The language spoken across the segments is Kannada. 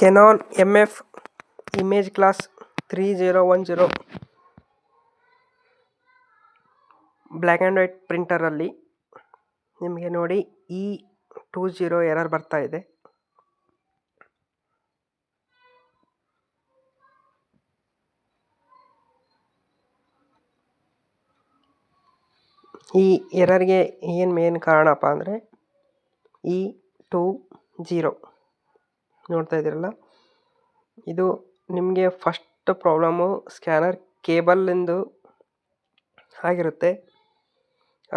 Canon MF image class 3010 black and white ಪ್ರಿಂಟರಲ್ಲಿ ನಿಮಗೆ ನೋಡಿ E20 ಎರರ್ ಬರ್ತಾ ಇದೆ. ಈ ಎರರ್ಗೆ ಏನು ಮೇನ್ ಕಾರಣಪ್ಪ ಅಂದರೆ E20 ನೋಡ್ತಾ ಇದ್ದೀರಲ್ಲ, ಇದು ನಿಮಗೆ ಫಸ್ಟ್ ಪ್ರಾಬ್ಲಮ್ಮು ಸ್ಕ್ಯಾನರ್ ಕೇಬಲ್ಲಿಂದು ಆಗಿರುತ್ತೆ,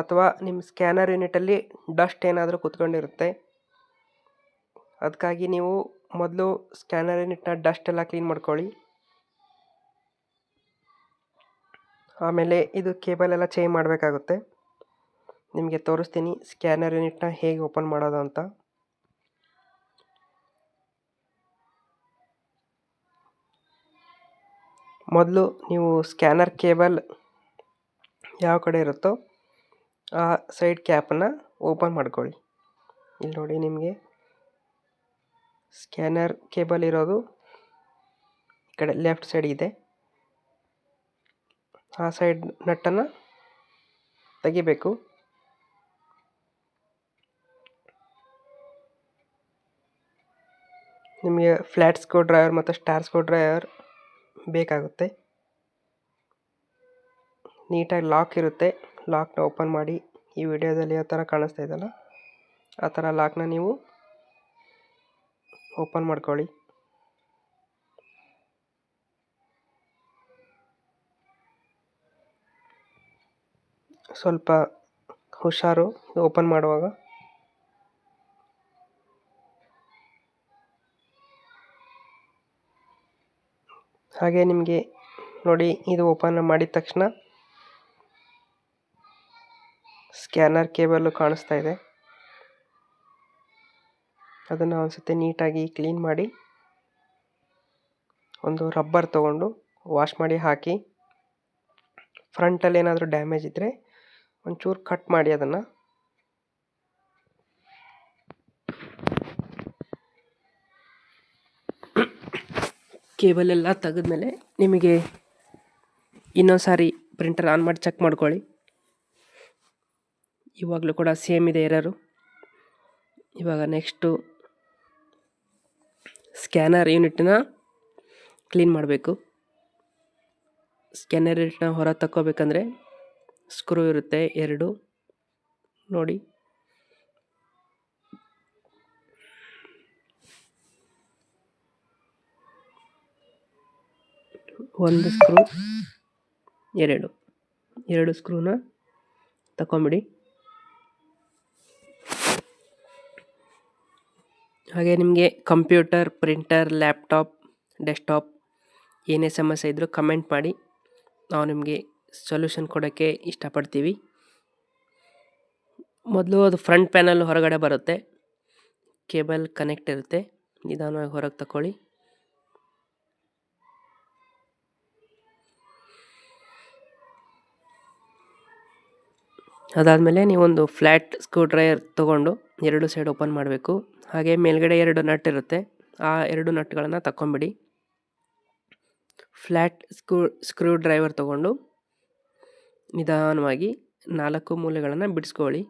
ಅಥವಾ ನಿಮ್ಮ ಸ್ಕ್ಯಾನರ್ ಯೂನಿಟಲ್ಲಿ ಡಸ್ಟ್ ಏನಾದರೂ ಕೂತ್ಕೊಂಡಿರುತ್ತೆ. ಅದಕ್ಕಾಗಿ ನೀವು ಮೊದಲು ಸ್ಕ್ಯಾನರ್ ಯೂನಿಟ್ನ ಡಸ್ಟ್ ಎಲ್ಲ ಕ್ಲೀನ್ ಮಾಡ್ಕೊಳ್ಳಿ. ಆಮೇಲೆ ಇದು ಕೇಬಲ್ ಎಲ್ಲ ಚೇಂಜ್ ಮಾಡಬೇಕಾಗುತ್ತೆ. ನಿಮಗೆ ತೋರಿಸ್ತೀನಿ ಸ್ಕ್ಯಾನರ್ ಯೂನಿಟ್ನ ಹೇಗೆ ಓಪನ್ ಮಾಡೋದು ಅಂತ. ಮೊದಲು ನೀವು ಸ್ಕ್ಯಾನರ್ ಕೇಬಲ್ ಯಾವ ಕಡೆ ಇರುತ್ತೋ ಆ ಸೈಡ್ ಕ್ಯಾಪನ್ನು ಓಪನ್ ಮಾಡ್ಕೊಳ್ಳಿ. ಇಲ್ಲಿ ನೋಡಿ, ನಿಮಗೆ ಸ್ಕ್ಯಾನರ್ ಕೇಬಲ್ ಇರೋದು ಈ ಕಡೆ ಲೆಫ್ಟ್ ಸೈಡ್ ಇದೆ. ಆ ಸೈಡ್ ನಟ್ಟನ್ನು ತೆಗಿಬೇಕು. ನಿಮಗೆ ಫ್ಲ್ಯಾಟ್ ಸ್ಕ್ರೂ ಡ್ರೈವರ್ ಮತ್ತು ಸ್ಟಾರ್ ಸ್ಕ್ರೂ ಡ್ರೈವರ್ ಬೇಕಾಗುತ್ತೆ. ನೀಟಾಗಿ ಲಾಕ್ ಇರುತ್ತೆ, ಲಾಕ್ನ ಓಪನ್ ಮಾಡಿ. ಈ ವಿಡಿಯೋದಲ್ಲಿ ಯಾವ ಥರ ಕಾಣಿಸ್ತಾ ಇದೆಯಲ್ಲ ಆ ಥರ ಲಾಕ್ನ ನೀವು ಓಪನ್ ಮಾಡ್ಕೊಳ್ಳಿ. ಸ್ವಲ್ಪ ಹುಷಾರು ಓಪನ್ ಮಾಡುವಾಗ. ಹಾಗೆ ನಿಮಗೆ ನೋಡಿ, ಇದು ಓಪನ್ ಮಾಡಿದ ತಕ್ಷಣ ಸ್ಕ್ಯಾನರ್ ಕೇಬಲ್ಲು ಕಾಣಿಸ್ತಾ ಇದೆ. ಅದನ್ನು ಒಂದ್ಸತಿ ನೀಟಾಗಿ ಕ್ಲೀನ್ ಮಾಡಿ ಒಂದು ರಬ್ಬರ್ ತೊಗೊಂಡು ವಾಶ್ ಮಾಡಿ ಹಾಕಿ. ಫ್ರಂಟಲ್ಲಿ ಏನಾದರೂ ಡ್ಯಾಮೇಜ್ ಇದ್ದರೆ ಒಂಚೂರು ಕಟ್ ಮಾಡಿ ಅದನ್ನು. ಕೇಬಲ್ ಎಲ್ಲ ತೆಗೆದ್ಮೇಲೆ ನಿಮಗೆ ಇನ್ನೊಂದು ಸಾರಿ ಪ್ರಿಂಟರ್ ಆನ್ ಮಾಡಿ ಚೆಕ್ ಮಾಡ್ಕೊಳ್ಳಿ. ಇವಾಗಲೂ ಕೂಡ ಸೇಮ್ ಇದೆ ಎರರು. ಇವಾಗ ನೆಕ್ಸ್ಟು ಸ್ಕ್ಯಾನರ್ ಯೂನಿಟ್ನ ಕ್ಲೀನ್ ಮಾಡಬೇಕು. ಸ್ಕ್ಯಾನರ್ ಯೂನಿಟ್ನ ಹೊರ ತಕ್ಕೋಬೇಕಂದ್ರೆ ಸ್ಕ್ರೂ ಇರುತ್ತೆ 2 ನೋಡಿ. ಒಂದು ಸ್ಕ್ರೂ, 2 ಸ್ಕ್ರೂನ ತಗೊಂಬಿಡಿ. ಹಾಗೆ ನಿಮಗೆ ಕಂಪ್ಯೂಟರ್, ಪ್ರಿಂಟರ್, ಲ್ಯಾಪ್ಟಾಪ್, ಡೆಸ್ಕ್ಟಾಪ್ ಏನೇ ಸಮಸ್ಯೆ ಇದ್ದರೂ ಕಮೆಂಟ್ ಮಾಡಿ, ನಾವು ನಿಮಗೆ ಸೊಲ್ಯೂಷನ್ ಕೊಡೋಕ್ಕೆ ಇಷ್ಟಪಡ್ತೀವಿ. ಮೊದಲು ಅದು ಫ್ರಂಟ್ ಪ್ಯಾನಲ್ ಹೊರಗಡೆ ಬರುತ್ತೆ, ಕೇಬಲ್ ಕನೆಕ್ಟ್ ಇರುತ್ತೆ. ನಿಧಾನವಾಗಿ ಹೊರಗೆ ತಗೊಳ್ಳಿ. ಅದಾದಮೇಲೆ ನೀವೊಂದು ಫ್ಲ್ಯಾಟ್ ಸ್ಕ್ರೂ ಡ್ರೈವರ್ ತೊಗೊಂಡು 2 ಸೈಡ್ ಓಪನ್ ಮಾಡಬೇಕು. ಹಾಗೆ ಮೇಲ್ಗಡೆ 2 ನಟ್ ಇರುತ್ತೆ, ಆ 2 ನಟ್ಗಳನ್ನು ತಗೊಂಬಿಡಿ. ಫ್ಲ್ಯಾಟ್ ಸ್ಕ್ರೂ ಡ್ರೈವರ್ ತೊಗೊಂಡು ನಿಧಾನವಾಗಿ 4 ಮೂಲೆಗಳನ್ನು ಬಿಡಿಸ್ಕೊಳ್ಳಿ.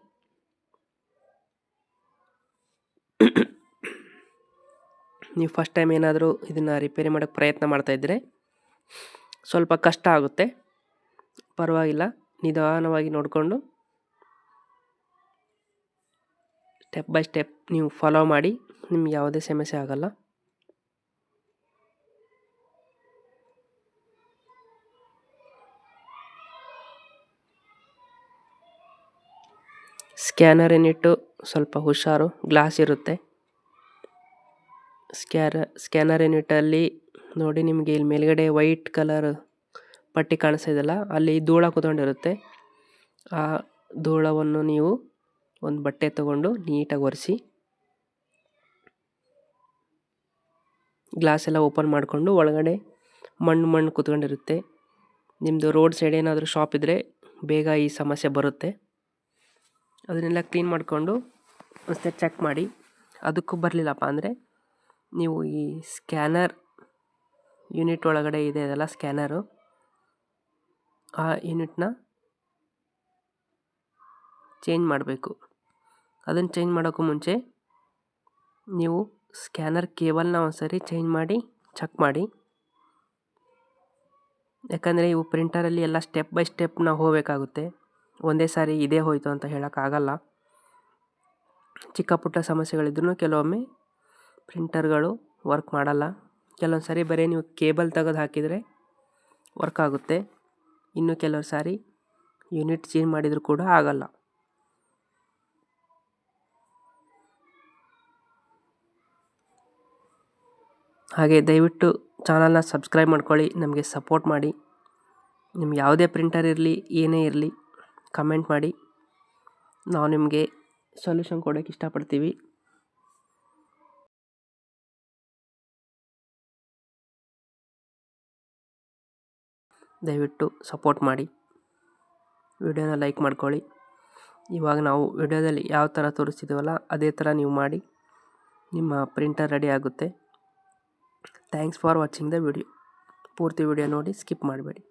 ನೀವು ಫಸ್ಟ್ ಟೈಮ್ ಏನಾದರೂ ಇದನ್ನು ರಿಪೇರಿ ಮಾಡೋಕ್ಕೆ ಪ್ರಯತ್ನ ಮಾಡ್ತಾಯಿದ್ರೆ ಸ್ವಲ್ಪ ಕಷ್ಟ ಆಗುತ್ತೆ, ಪರವಾಗಿಲ್ಲ. ನಿಧಾನವಾಗಿ ನೋಡಿಕೊಂಡು ಸ್ಟೆಪ್ ಬೈ ಸ್ಟೆಪ್ ನೀವು ಫಾಲೋ ಮಾಡಿ, ನಿಮ್ಗೆ ಯಾವುದೇ ಸಮಸ್ಯೆ ಆಗಲ್ಲ. ಸ್ಕ್ಯಾನರ್ ಯೂನಿಟ್ಟು ಸ್ವಲ್ಪ ಹುಷಾರು, ಗ್ಲಾಸ್ ಇರುತ್ತೆ. ಸ್ಕ್ಯಾನರ್ ಯೂನಿಟಲ್ಲಿ ನೋಡಿ, ನಿಮಗೆ ಇಲ್ಲಿ ಮೇಲ್ಗಡೆ ವೈಟ್ ಕಲರ್ ಪಟ್ಟಿ ಕಾಣಿಸ್ತಾ ಇದೆಯಲ್ಲ, ಅಲ್ಲಿ ಧೂಳ ಕೂತ್ಕೊಂಡಿರುತ್ತೆ. ಆ ಧೂಳವನ್ನು ನೀವು ಒಂದು ಬಟ್ಟೆ ತಗೊಂಡು ನೀಟಾಗಿ ಒರೆಸಿ. ಗ್ಲಾಸ್ ಎಲ್ಲ ಓಪನ್ ಮಾಡಿಕೊಂಡು ಒಳಗಡೆ ಮಣ್ಣು ಕೂತ್ಕೊಂಡಿರುತ್ತೆ. ನಿಮ್ಮದು ರೋಡ್ ಸೈಡ್ ಏನಾದರೂ ಶಾಪ್ ಇದ್ದರೆ ಬೇಗ ಈ ಸಮಸ್ಯೆ ಬರುತ್ತೆ. ಅದನ್ನೆಲ್ಲ ಕ್ಲೀನ್ ಮಾಡಿಕೊಂಡು ಒಂದ್ಸತಿ ಚೆಕ್ ಮಾಡಿ. ಅದಕ್ಕೂ ಬರಲಿಲ್ಲಪ್ಪ ಅಂದರೆ ನೀವು ಈ ಸ್ಕ್ಯಾನರ್ ಯೂನಿಟ್ ಒಳಗಡೆ ಇದೆ ಅದಲ್ಲ ಸ್ಕ್ಯಾನರು, ಆ ಯೂನಿಟ್ನ ಚೇಂಜ್ ಮಾಡಬೇಕು. ಅದನ್ನು ಚೇಂಜ್ ಮಾಡೋಕ್ಕೂ ಮುಂಚೆ ನೀವು ಸ್ಕ್ಯಾನರ್ ಕೇಬಲ್ನ ಒಂದ್ಸರಿ ಚೇಂಜ್ ಮಾಡಿ ಚೆಕ್ ಮಾಡಿ. ಯಾಕಂದರೆ ಇವು ಪ್ರಿಂಟರಲ್ಲಿ ಎಲ್ಲ ಸ್ಟೆಪ್ ಬೈ ಸ್ಟೆಪ್ ನಾವು ಹೋಗಬೇಕಾಗುತ್ತೆ. ಒಂದೇ ಸಾರಿ ಇದೇ ಹೋಯಿತು ಅಂತ ಹೇಳೋಕ್ಕಾಗಲ್ಲ. ಚಿಕ್ಕ ಪುಟ್ಟ ಸಮಸ್ಯೆಗಳಿದ್ರೂ ಕೆಲವೊಮ್ಮೆ ಪ್ರಿಂಟರ್ಗಳು ವರ್ಕ್ ಮಾಡಲ್ಲ. ಕೆಲವೊಂದು ಸಾರಿ ಬರೀ ನೀವು ಕೇಬಲ್ ತೆಗೆದು ಹಾಕಿದರೆ ವರ್ಕ್ ಆಗುತ್ತೆ. ಇನ್ನು ಕೆಲವು ಸಾರಿ ಯೂನಿಟ್ ಚೇಂಜ್ ಮಾಡಿದರೂ ಕೂಡ ಆಗಲ್ಲ. ಹಾಗೆ ದಯವಿಟ್ಟು ಚಾನಲ್ನ ಸಬ್ಸ್ಕ್ರೈಬ್ ಮಾಡ್ಕೊಳ್ಳಿ, ನಮಗೆ ಸಪೋರ್ಟ್ ಮಾಡಿ. ನಿಮ್ಗೆ ಯಾವುದೇ ಪ್ರಿಂಟರ್ ಇರಲಿ ಏನೇ ಇರಲಿ ಕಮೆಂಟ್ ಮಾಡಿ, ನಾವು ನಿಮಗೆ ಸೊಲ್ಯೂಷನ್ ಕೊಡೋಕ್ಕೆ ಇಷ್ಟಪಡ್ತೀವಿ. ದಯವಿಟ್ಟು ಸಪೋರ್ಟ್ ಮಾಡಿ, ವಿಡಿಯೋನ ಲೈಕ್ ಮಾಡ್ಕೊಳ್ಳಿ. ಇವಾಗ ನಾವು ವಿಡಿಯೋದಲ್ಲಿ ಯಾವ ಥರ ತೋರಿಸ್ತಿದ್ದೀವಲ್ಲ ಅದೇ ಥರ ನೀವು ಮಾಡಿ, ನಿಮ್ಮ ಪ್ರಿಂಟರ್ ರೆಡಿ ಆಗುತ್ತೆ. Thanks for watching the video. ಪೂರ್ತಿ ವಿಡಿಯೋ ನೋಡಿ ಸ್ಕಿಪ್ ಮಾಡಬೇಡಿ.